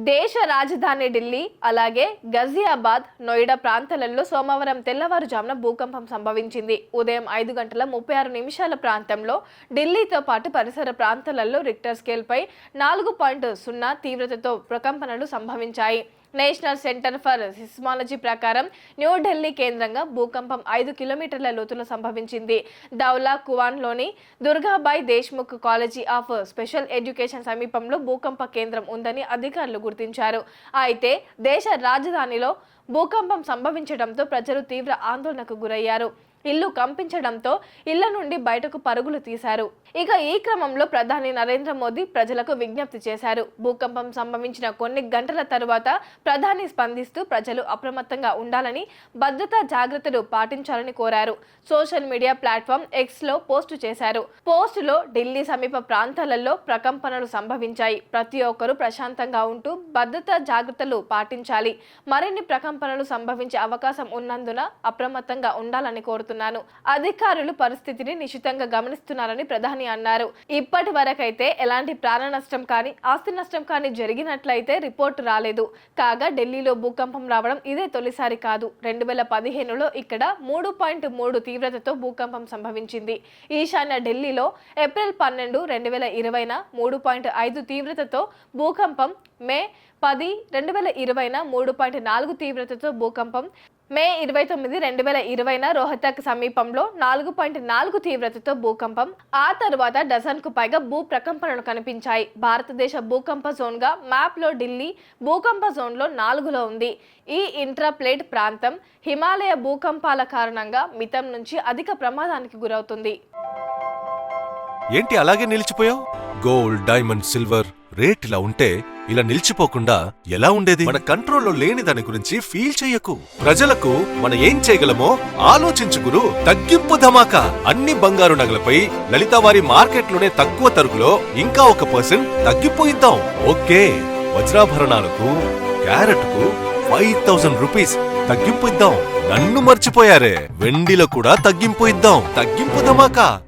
దేశ రాజధాని ఢిల్లీ అలాగే గజియాబాద్, నోయిడా ప్రాంతాలలో సోమవారం తెల్లవారుజామున భూకంపం సంభవించింది. ఉదయం 5:36 ప్రాంతంలో ఢిల్లీతో పాటు పరిసర ప్రాంతాలలో రిక్టర్ స్కేల్పై 4.0 తీవ్రతతో ప్రకంపనలు సంభవించాయి. నేషనల్ సెంటర్ ఫర్ సిస్మాలజీ ప్రకారం న్యూఢిల్లీ కేంద్రంగా భూకంపం 5 కిలోమీటర్ల లోతులో సంభవించింది. దౌలా కువాన్లోని Durgabai Deshmukh college of special education సమీపంలో భూకంప కేంద్రం ఉందని అధికారులు గుర్తించారు. అయితే దేశ రాజధానిలో భూకంపం సంభవించడంతో ప్రజలు తీవ్ర ఆందోళనకు గురయ్యారు. ఇల్లు కంపించడంతో ఇళ్ల నుండి బయటకు పరుగులు తీశారు. ఇక ఈ క్రమంలో ప్రధాని నరేంద్ర మోదీ ప్రజలకు విజ్ఞప్తి చేశారు. భూకంపం సంభవించిన కొన్ని గంటల తరువాత ప్రధాని స్పందిస్తూ ప్రజలు అప్రమత్తంగా ఉండాలని, భద్రతా జాగ్రత్తలు పాటించాలని కోరారు. సోషల్ మీడియా ప్లాట్ఫామ్ ఎక్స్ లో పోస్టు చేశారు. పోస్టులో ఢిల్లీ సమీప ప్రాంతాలలో ప్రకంపనలు సంభవించాయి. ప్రతి ఒక్కరూ ప్రశాంతంగా ఉంటూ భద్రతా జాగ్రత్తలు పాటించాలి. మరిన్ని ప్రకంపనలు సంభవించే అవకాశం ఉన్నందున అప్రమత్తంగా ఉండాలని కోరుతున్నారు. అధికారులు పరిస్థితిని నిశితంగా గమనిస్తున్నారని ప్రధాని అన్నారు. ఇప్పటి వరకైతే ఎలాంటి ప్రాణ నష్టం కానీ ఆస్తి నష్టం కానీ జరిగినట్లయితే రిపోర్టు రాలేదు. కాగా ఢిల్లీలో భూకంపం రావడం ఇదే తొలిసారి కాదు. 2015లో ఇక్కడ 3.3 తీవ్రతతో భూకంపం సంభవించింది. ఈశాన్య ఢిల్లీలో ఏప్రిల్ 12, 2020న 3.5 తీవ్రతతో భూకంపం, మే 10, 2020న 3.4 తీవ్రతతో భూకంపం, మే 29, 2020న రోహతక్ సమీపంలో 4.4 తీవ్రతతో భూకంపం. ఆ తర్వాత డజన్కు పైగా భూ ప్రకంపనలు కనిపించాయి. భారతదేశ భూకంప జోన్గా మ్యాప్లో ఢిల్లీ భూకంప జోన్లో 4లో ఉంది. ఈ ఇంట్రాప్లేట్ ప్రాంతం హిమాలయ భూకంపాల కారణంగా మితం నుంచి అధిక ప్రమాదానికి గురవుతుంది. ఏంటి అలాగే నిలిచిపోయావు? గోల్డ్, డైమండ్, సిల్వర్ రేట్ ఇలా ఉంటే ఇలా నిలిచిపోకుండా ఎలా ఉండేది? మన కంట్రోల్లో లేని దాని గురించి ఫీల్ చెయ్యకు. ప్రజలకు మనం ఏం చేయగలమో ఆలోచించు గురు. తగ్గింపు ధమాకా. అన్ని బంగారు నగలపై లలిత వారి మార్కెట్లోనే తక్కువ తరుగులో ఇంకా 1% తగ్గింపు ఇద్దాం. ఓకే, వజ్రాభరణాలకు క్యారెట్కు 5000 రూపీస్ తగ్గింపు ఇద్దాం. నన్ను మర్చిపోయారే, వెండిలో కూడా తగ్గింపు ఇద్దాం. తగ్గింపు ధమాకా.